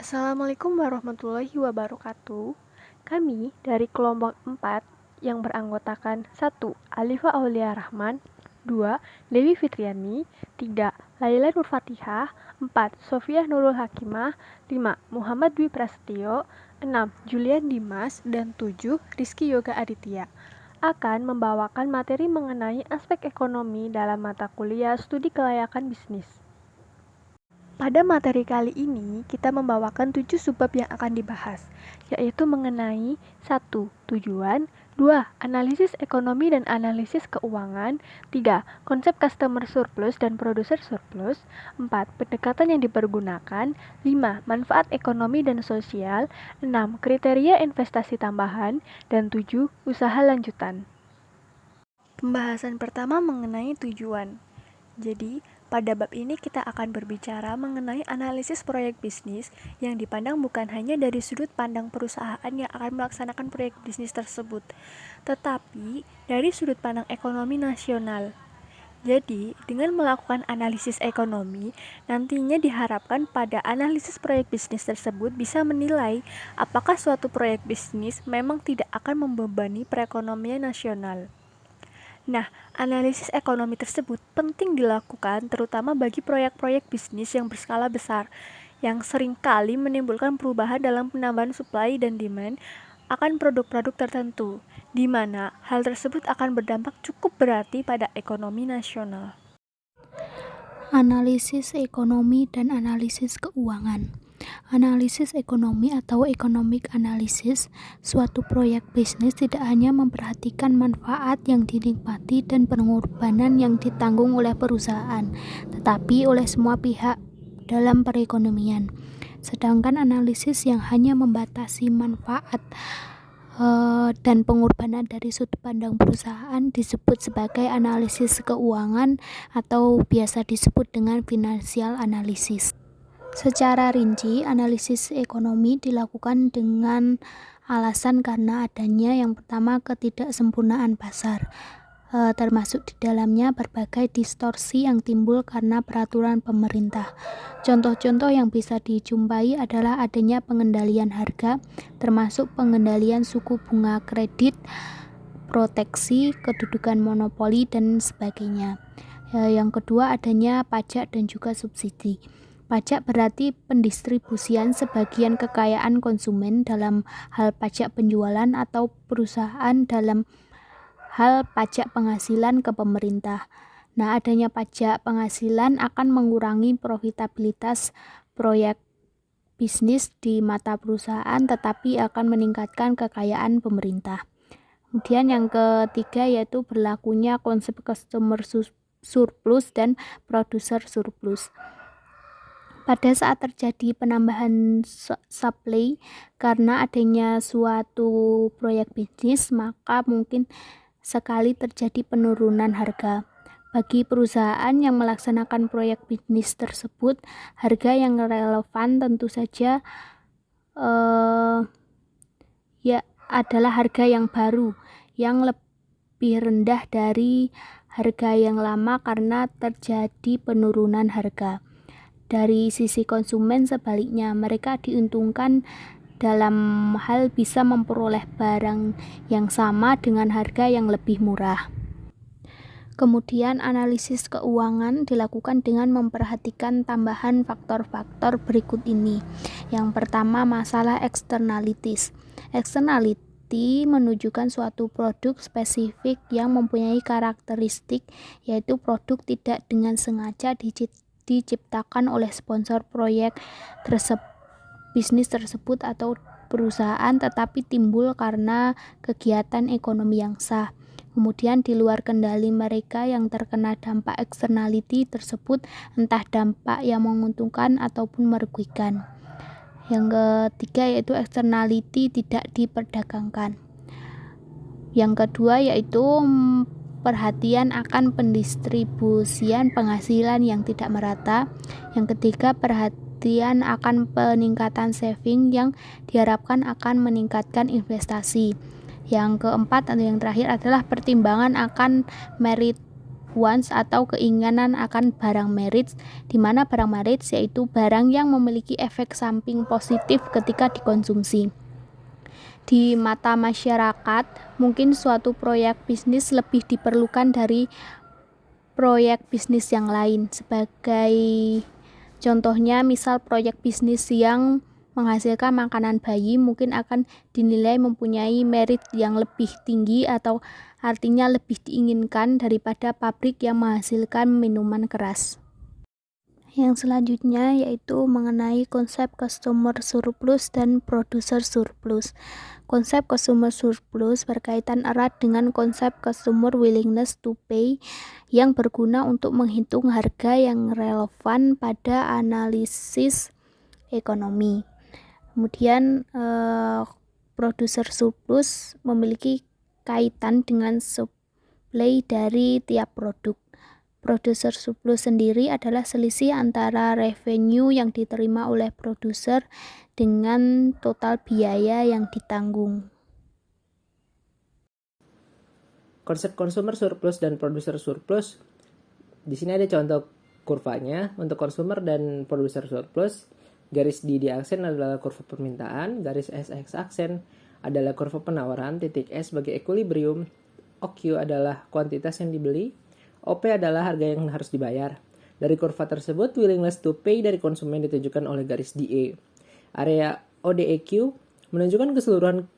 Assalamualaikum warahmatullahi wabarakatuh. Kami dari kelompok 4 yang beranggotakan 1. Alifa Aulia Rahman, 2. Dewi Fitriani, 3. Laila Nur Fatihah, 4. Sofia Nurul Hakimah, 5. Muhammad Dwi Prasetyo, 6. Julian Dimas, dan 7. Rizky Yoga Aditya akan membawakan materi mengenai aspek ekonomi dalam mata kuliah studi kelayakan bisnis. Pada materi kali ini, kita membawakan 7 subbab yang akan dibahas, yaitu mengenai 1. Tujuan, 2. Analisis ekonomi dan analisis keuangan, 3. Konsep customer surplus dan producer surplus, 4. Pendekatan yang dipergunakan, 5. Manfaat ekonomi dan sosial, 6. Kriteria investasi tambahan, dan 7. Usaha lanjutan. Pembahasan pertama mengenai tujuan. Jadi, pada bab ini kita akan berbicara mengenai analisis proyek bisnis yang dipandang bukan hanya dari sudut pandang perusahaan yang akan melaksanakan proyek bisnis tersebut, tetapi dari sudut pandang ekonomi nasional. Jadi, dengan melakukan analisis ekonomi, nantinya diharapkan pada analisis proyek bisnis tersebut bisa menilai apakah suatu proyek bisnis memang tidak akan membebani perekonomian nasional. Nah, analisis ekonomi tersebut penting dilakukan terutama bagi proyek-proyek bisnis yang berskala besar, yang seringkali menimbulkan perubahan dalam penambahan supply dan demand akan produk-produk tertentu, di mana hal tersebut akan berdampak cukup berarti pada ekonomi nasional. Analisis ekonomi dan analisis keuangan. Analisis ekonomi atau economic analysis suatu proyek bisnis tidak hanya memperhatikan manfaat yang dinikmati dan pengorbanan yang ditanggung oleh perusahaan, tetapi oleh semua pihak dalam perekonomian. Sedangkan analisis yang hanya membatasi manfaat dan pengorbanan dari sudut pandang perusahaan disebut sebagai analisis keuangan atau biasa disebut dengan financial analysis. Secara rinci, analisis ekonomi dilakukan dengan alasan karena adanya yang pertama ketidaksempurnaan pasar, termasuk di dalamnya berbagai distorsi yang timbul karena peraturan pemerintah. Contoh-contoh yang bisa dijumpai adalah adanya pengendalian harga, termasuk pengendalian suku bunga kredit, proteksi, kedudukan monopoli, dan sebagainya. Yang kedua, adanya pajak dan juga subsidi. Pajak berarti pendistribusian sebagian kekayaan konsumen dalam hal pajak penjualan atau perusahaan dalam hal pajak penghasilan ke pemerintah. Nah, adanya pajak penghasilan akan mengurangi profitabilitas proyek bisnis di mata perusahaan tetapi akan meningkatkan kekayaan pemerintah. Kemudian yang ketiga yaitu berlakunya konsep customer surplus dan producer surplus. Pada saat terjadi penambahan supply karena adanya suatu proyek bisnis, maka mungkin sekali terjadi penurunan harga. Bagi perusahaan yang melaksanakan proyek bisnis tersebut, harga yang relevan tentu saja adalah harga yang baru, yang lebih rendah dari harga yang lama karena terjadi penurunan harga. Dari sisi konsumen sebaliknya, mereka diuntungkan dalam hal bisa memperoleh barang yang sama dengan harga yang lebih murah. Kemudian analisis keuangan dilakukan dengan memperhatikan tambahan faktor-faktor berikut ini. Yang pertama, masalah externalities. Externality menunjukkan suatu produk spesifik yang mempunyai karakteristik, yaitu produk tidak dengan sengaja diciptakan oleh sponsor proyek bisnis tersebut atau perusahaan, tetapi timbul karena kegiatan ekonomi yang sah. Kemudian di luar kendali mereka yang terkena dampak externality tersebut, entah dampak yang menguntungkan ataupun merugikan. Yang ketiga yaitu externality tidak diperdagangkan. Yang kedua yaitu perhatian akan pendistribusian penghasilan yang tidak merata. Yang ketiga, perhatian akan peningkatan saving yang diharapkan akan meningkatkan investasi. Yang keempat atau yang terakhir adalah pertimbangan akan merit wants atau keinginan akan barang merits, di mana barang merits yaitu barang yang memiliki efek samping positif ketika dikonsumsi. Di mata masyarakat, mungkin suatu proyek bisnis lebih diperlukan dari proyek bisnis yang lain. Sebagai contohnya, misal proyek bisnis yang menghasilkan makanan bayi mungkin akan dinilai mempunyai merit yang lebih tinggi atau artinya lebih diinginkan daripada pabrik yang menghasilkan minuman keras. Yang selanjutnya yaitu mengenai konsep customer surplus dan producer surplus. Konsep customer surplus berkaitan erat dengan konsep customer willingness to pay yang berguna untuk menghitung harga yang relevan pada analisis ekonomi. Kemudian producer surplus memiliki kaitan dengan supply dari tiap produk. Producer surplus sendiri adalah selisih antara revenue yang diterima oleh produser dengan total biaya yang ditanggung. Konsep consumer surplus dan producer surplus. Di sini ada contoh kurvanya. Untuk consumer dan producer surplus, garis D di aksen adalah kurva permintaan, garis S aksen adalah kurva penawaran, titik S sebagai equilibrium, OQ adalah kuantitas yang dibeli, OP adalah harga yang harus dibayar. Dari kurva tersebut, willingness to pay dari konsumen ditunjukkan oleh garis DE. Area ODEQ menunjukkan keseluruhan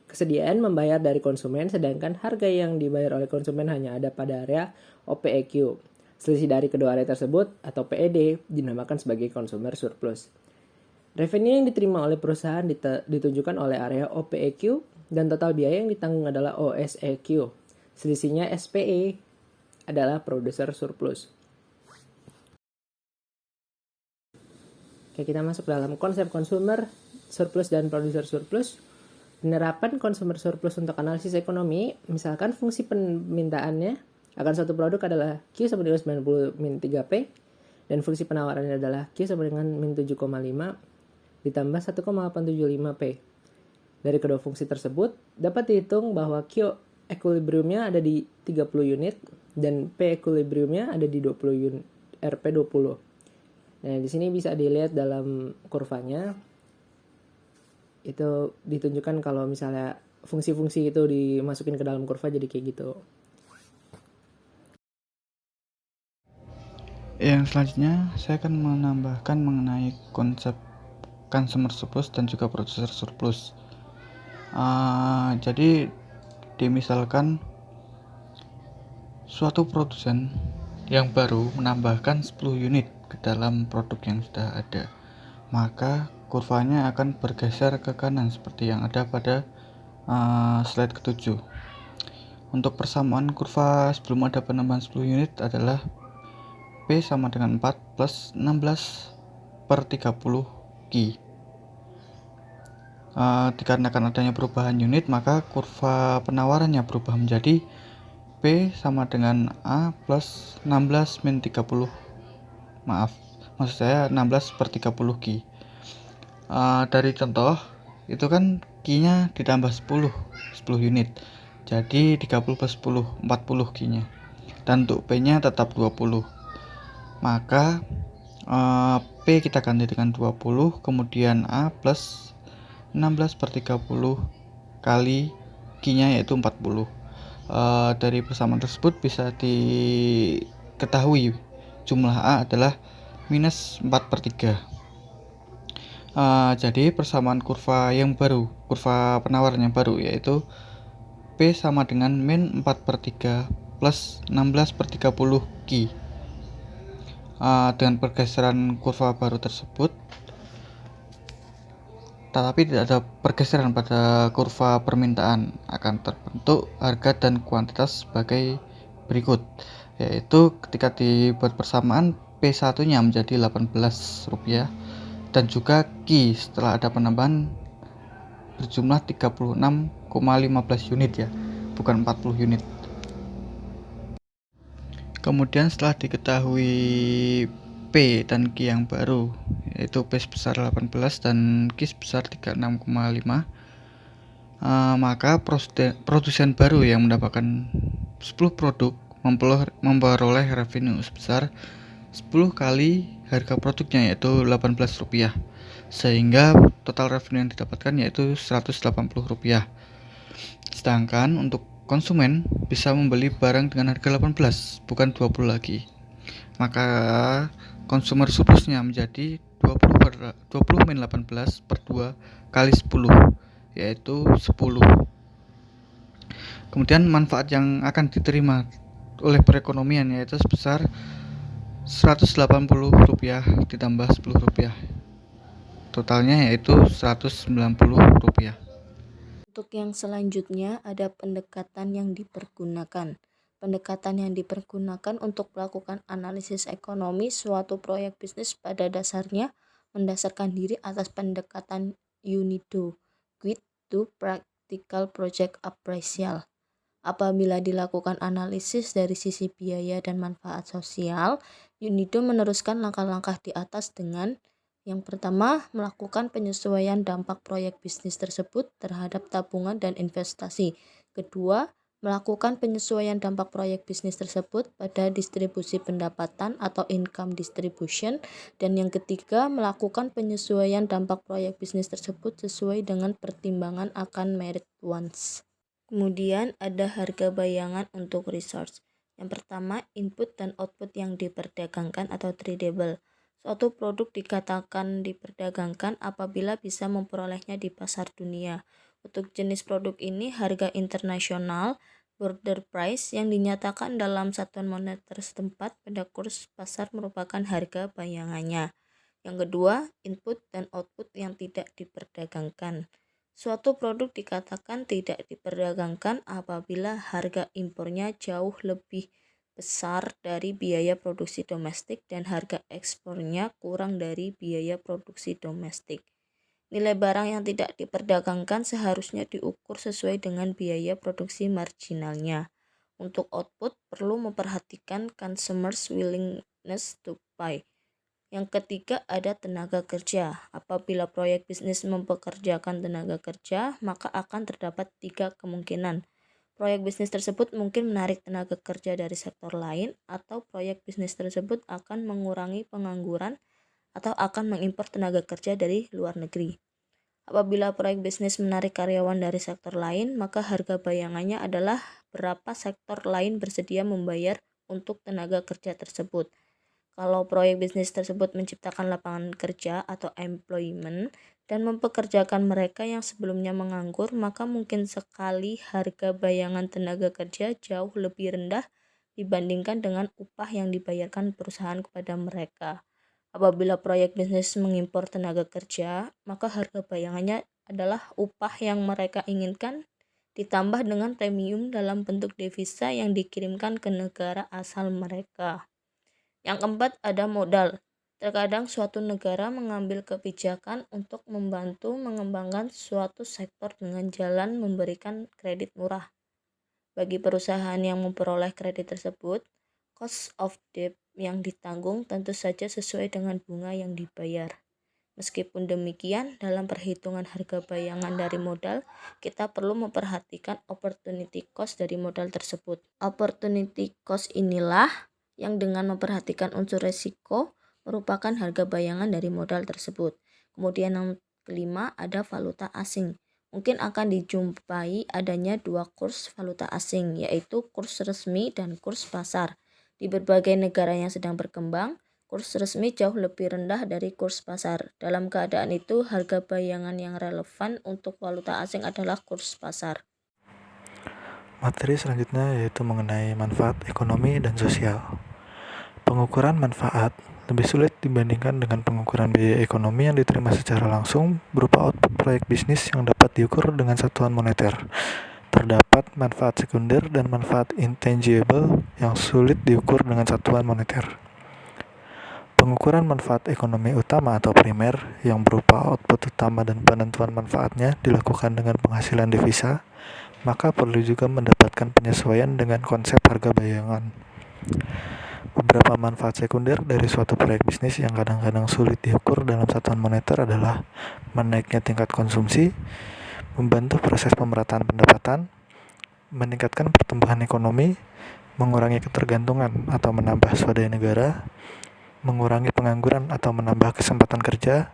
kesediaan membayar dari konsumen, sedangkan harga yang dibayar oleh konsumen hanya ada pada area OPEQ. Selisih dari kedua area tersebut atau PED dinamakan sebagai consumer surplus. Revenue yang diterima oleh perusahaan ditunjukkan oleh area OPEQ dan total biaya yang ditanggung adalah OSEQ. Selisihnya SPE adalah producer surplus. Oke, kita masuk dalam konsep consumer surplus dan producer surplus. Penerapan consumer surplus untuk analisis ekonomi, misalkan fungsi permintaannya akan suatu produk adalah Q sama dengan 90 min 3P dan fungsi penawarannya adalah Q sama dengan min 7,5 ditambah 1,875P. Dari kedua fungsi tersebut dapat dihitung bahwa Q equilibriumnya ada di 30 unit dan P equilibriumnya ada di 20 unit, RP 20. Nah, di sini bisa dilihat dalam kurvanya itu ditunjukkan kalau misalnya fungsi-fungsi itu dimasukin ke dalam kurva jadi kayak gitu. Yang selanjutnya saya akan menambahkan mengenai konsep consumer surplus dan juga producer surplus. Jadi dimisalkan suatu produsen yang baru menambahkan 10 unit ke dalam produk yang sudah ada, maka kurvanya akan bergeser ke kanan seperti yang ada pada slide ke-7. Untuk persamaan kurva sebelum ada penambahan 10 unit adalah P sama dengan 4 plus 16 per 30 Q. Dikarenakan adanya perubahan unit, maka kurva penawarannya berubah menjadi P sama dengan A plus 16 min 30. Maksud saya 16 per 30 Q. Dari contoh, itu kan Q-nya ditambah 10 unit. Jadi 30 plus 10, 40 Q-nya. Dan untuk P-nya tetap 20. Maka P kita ganti dengan 20, kemudian A plus 16 per 30 kali Q-nya yaitu 40. Dari persamaan tersebut bisa diketahui jumlah A adalah minus 4 per 3. Jadi persamaan kurva yang baru, kurva penawaran yang baru yaitu P sama dengan min 4 per 3 plus 16 per 30 Q. Dengan pergeseran kurva baru tersebut, tetapi tidak ada pergeseran pada kurva permintaan, akan terbentuk harga dan kuantitas sebagai berikut, yaitu ketika dibuat persamaan P1 nya menjadi Rp18 dan juga Q setelah ada penambahan berjumlah 36,15 unit ya, bukan 40 unit. Kemudian setelah diketahui P dan Q yang baru, yaitu P sebesar 18 dan Q sebesar 36,5, maka produsen baru yang mendapatkan 10 produk memperoleh revenue sebesar 10 kali harga produknya, yaitu Rp18, sehingga total revenue yang didapatkan yaitu Rp180. Sedangkan untuk konsumen bisa membeli barang dengan harga 18, bukan 20 lagi. Maka consumer surplusnya menjadi 20 min 18 per 2 kali 10, yaitu 10. Kemudian manfaat yang akan diterima oleh perekonomian yaitu sebesar Rp180 ditambah Rp10. Totalnya yaitu Rp190. Untuk yang selanjutnya ada pendekatan yang dipergunakan. Pendekatan yang dipergunakan untuk melakukan analisis ekonomi suatu proyek bisnis pada dasarnya mendasarkan diri atas pendekatan UNIDO, Guide to Practical Project Appraisal. Apabila dilakukan analisis dari sisi biaya dan manfaat sosial, UNIDO meneruskan langkah-langkah di atas dengan yang pertama, melakukan penyesuaian dampak proyek bisnis tersebut terhadap tabungan dan investasi. Kedua, melakukan penyesuaian dampak proyek bisnis tersebut pada distribusi pendapatan atau income distribution. Dan yang ketiga, melakukan penyesuaian dampak proyek bisnis tersebut sesuai dengan pertimbangan akan merit wants. Kemudian ada harga bayangan untuk resource. Yang pertama, input dan output yang diperdagangkan atau tradable. Suatu produk dikatakan diperdagangkan apabila bisa memperolehnya di pasar dunia. Untuk jenis produk ini, harga internasional border price yang dinyatakan dalam satuan moneter setempat pada kurs pasar merupakan harga bayangannya. Yang kedua, input dan output yang tidak diperdagangkan. Suatu produk dikatakan tidak diperdagangkan apabila harga impornya jauh lebih besar dari biaya produksi domestik dan harga ekspornya kurang dari biaya produksi domestik. Nilai barang yang tidak diperdagangkan seharusnya diukur sesuai dengan biaya produksi marginalnya. Untuk output perlu memperhatikan consumers' willingness to buy. Yang ketiga ada tenaga kerja. Apabila proyek bisnis mempekerjakan tenaga kerja, maka akan terdapat 3 kemungkinan. Proyek bisnis tersebut mungkin menarik tenaga kerja dari sektor lain, atau proyek bisnis tersebut akan mengurangi pengangguran atau akan mengimpor tenaga kerja dari luar negeri. Apabila proyek bisnis menarik karyawan dari sektor lain, maka harga bayangannya adalah berapa sektor lain bersedia membayar untuk tenaga kerja tersebut. Kalau proyek bisnis tersebut menciptakan lapangan kerja atau employment dan mempekerjakan mereka yang sebelumnya menganggur, maka mungkin sekali harga bayangan tenaga kerja jauh lebih rendah dibandingkan dengan upah yang dibayarkan perusahaan kepada mereka. Apabila proyek bisnis mengimpor tenaga kerja, maka harga bayangannya adalah upah yang mereka inginkan ditambah dengan premium dalam bentuk devisa yang dikirimkan ke negara asal mereka. Yang keempat ada modal. Terkadang suatu negara mengambil kebijakan untuk membantu mengembangkan suatu sektor dengan jalan memberikan kredit murah. Bagi perusahaan yang memperoleh kredit tersebut, cost of debt yang ditanggung tentu saja sesuai dengan bunga yang dibayar. Meskipun demikian, dalam perhitungan harga bayangan dari modal, kita perlu memperhatikan opportunity cost dari modal tersebut. Opportunity cost inilah yang dengan memperhatikan unsur resiko merupakan harga bayangan dari modal tersebut. Kemudian yang kelima ada valuta asing. Mungkin akan dijumpai adanya 2 kurs valuta asing, yaitu kurs resmi dan kurs pasar. Di berbagai negara yang sedang berkembang, kurs resmi jauh lebih rendah dari kurs pasar. Dalam keadaan itu, harga bayangan yang relevan untuk valuta asing adalah kurs pasar. Materi selanjutnya yaitu mengenai manfaat ekonomi dan sosial. Pengukuran manfaat lebih sulit dibandingkan dengan pengukuran biaya ekonomi yang diterima secara langsung berupa output proyek bisnis yang dapat diukur dengan satuan moneter. Terdapat manfaat sekunder dan manfaat intangible yang sulit diukur dengan satuan moneter. Pengukuran manfaat ekonomi utama atau primer yang berupa output utama dan penentuan manfaatnya dilakukan dengan penghasilan devisa, maka perlu juga mendapatkan penyesuaian dengan konsep harga bayangan. Beberapa manfaat sekunder dari suatu proyek bisnis yang kadang-kadang sulit diukur dalam satuan moneter adalah menaiknya tingkat konsumsi, membantu proses pemerataan pendapatan, meningkatkan pertumbuhan ekonomi, mengurangi ketergantungan atau menambah swadaya negara, mengurangi pengangguran atau menambah kesempatan kerja,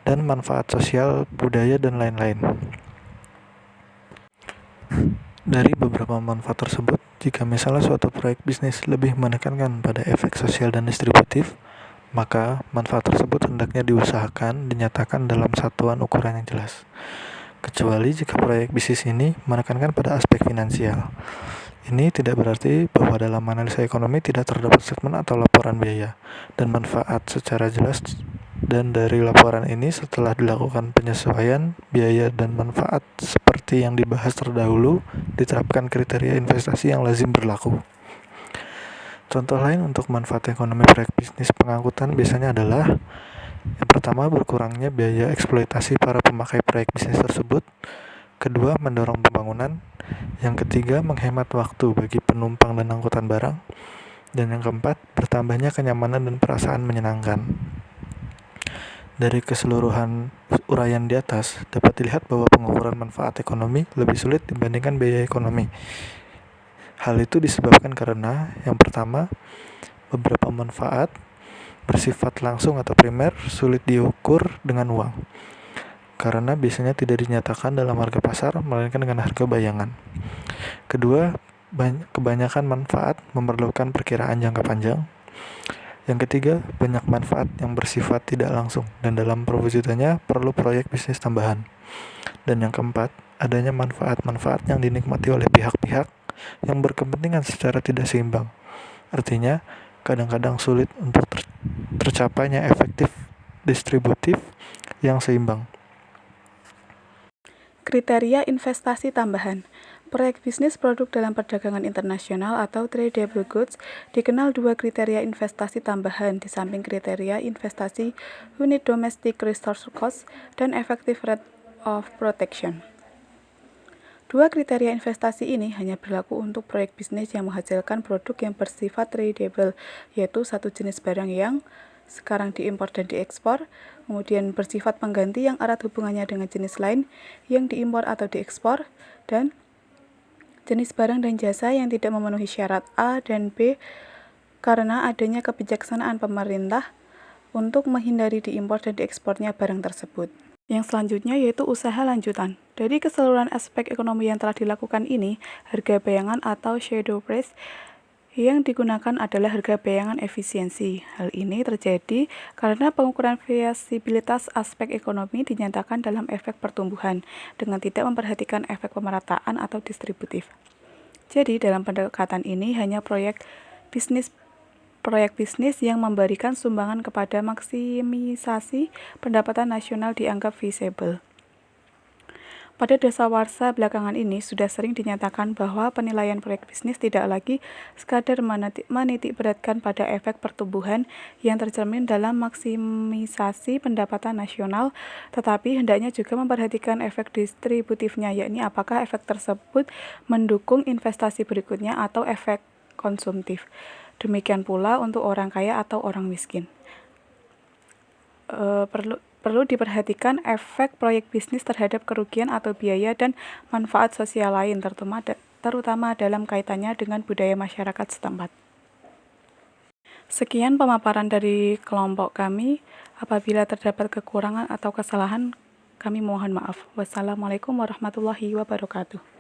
dan manfaat sosial, budaya, dan lain-lain. Dari beberapa manfaat tersebut, jika misalnya suatu proyek bisnis lebih menekankan pada efek sosial dan distributif, maka manfaat tersebut hendaknya diusahakan dinyatakan dalam satuan ukuran yang jelas. Kecuali jika proyek bisnis ini menekankan pada aspek finansial. Ini tidak berarti bahwa dalam analisa ekonomi tidak terdapat statement atau laporan biaya dan manfaat secara jelas, dan dari laporan ini setelah dilakukan penyesuaian biaya dan manfaat seperti yang dibahas terdahulu, diterapkan kriteria investasi yang lazim berlaku. Contoh lain untuk manfaat ekonomi proyek bisnis pengangkutan biasanya adalah: yang pertama, berkurangnya biaya eksploitasi para pemakai proyek bisnis tersebut. Kedua, mendorong pembangunan. Yang ketiga, menghemat waktu bagi penumpang dan angkutan barang. Dan yang keempat, bertambahnya kenyamanan dan perasaan menyenangkan. Dari keseluruhan uraian di atas, dapat dilihat bahwa pengukuran manfaat ekonomi lebih sulit dibandingkan biaya ekonomi. Hal itu disebabkan karena, yang pertama, beberapa manfaat bersifat langsung atau primer sulit diukur dengan uang, karena biasanya tidak dinyatakan dalam harga pasar, melainkan dengan harga bayangan. Kedua, kebanyakan manfaat memerlukan perkiraan jangka panjang. Yang ketiga, banyak manfaat yang bersifat tidak langsung dan dalam perwujudannya perlu proyek bisnis tambahan. Dan yang keempat, adanya manfaat-manfaat yang dinikmati oleh pihak-pihak yang berkepentingan secara tidak seimbang. Artinya, kadang-kadang sulit untuk tercapainya efektif distributif yang seimbang. Kriteria investasi tambahan. Proyek bisnis produk dalam perdagangan internasional atau tradable goods dikenal dua kriteria investasi tambahan di samping kriteria investasi unit domestic resource cost dan effective rate of protection. Dua kriteria investasi ini hanya berlaku untuk proyek bisnis yang menghasilkan produk yang bersifat tradable, yaitu satu jenis barang yang sekarang diimpor dan diekspor, kemudian bersifat pengganti yang erat hubungannya dengan jenis lain yang diimpor atau diekspor, dan jenis barang dan jasa yang tidak memenuhi syarat A dan B karena adanya kebijaksanaan pemerintah untuk menghindari diimpor dan diekspornya barang tersebut. Yang selanjutnya yaitu usaha lanjutan. Dari keseluruhan aspek ekonomi yang telah dilakukan ini, harga bayangan atau shadow price yang digunakan adalah harga bayangan efisiensi. Hal ini terjadi karena pengukuran visibilitas aspek ekonomi dinyatakan dalam efek pertumbuhan dengan tidak memperhatikan efek pemerataan atau distributif. Jadi dalam pendekatan ini hanya proyek bisnis yang memberikan sumbangan kepada maksimisasi pendapatan nasional dianggap feasible. Pada dasawarsa belakangan ini sudah sering dinyatakan bahwa penilaian proyek bisnis tidak lagi sekadar menitikberatkan pada efek pertumbuhan yang tercermin dalam maksimisasi pendapatan nasional, tetapi hendaknya juga memperhatikan efek distributifnya, yakni apakah efek tersebut mendukung investasi berikutnya atau efek konsumtif. Demikian pula untuk orang kaya atau orang miskin. Perlu diperhatikan efek proyek bisnis terhadap kerugian atau biaya dan manfaat sosial lain, terutama dalam kaitannya dengan budaya masyarakat setempat. Sekian pemaparan dari kelompok kami. Apabila terdapat kekurangan atau kesalahan, kami mohon maaf. Wassalamualaikum warahmatullahi wabarakatuh.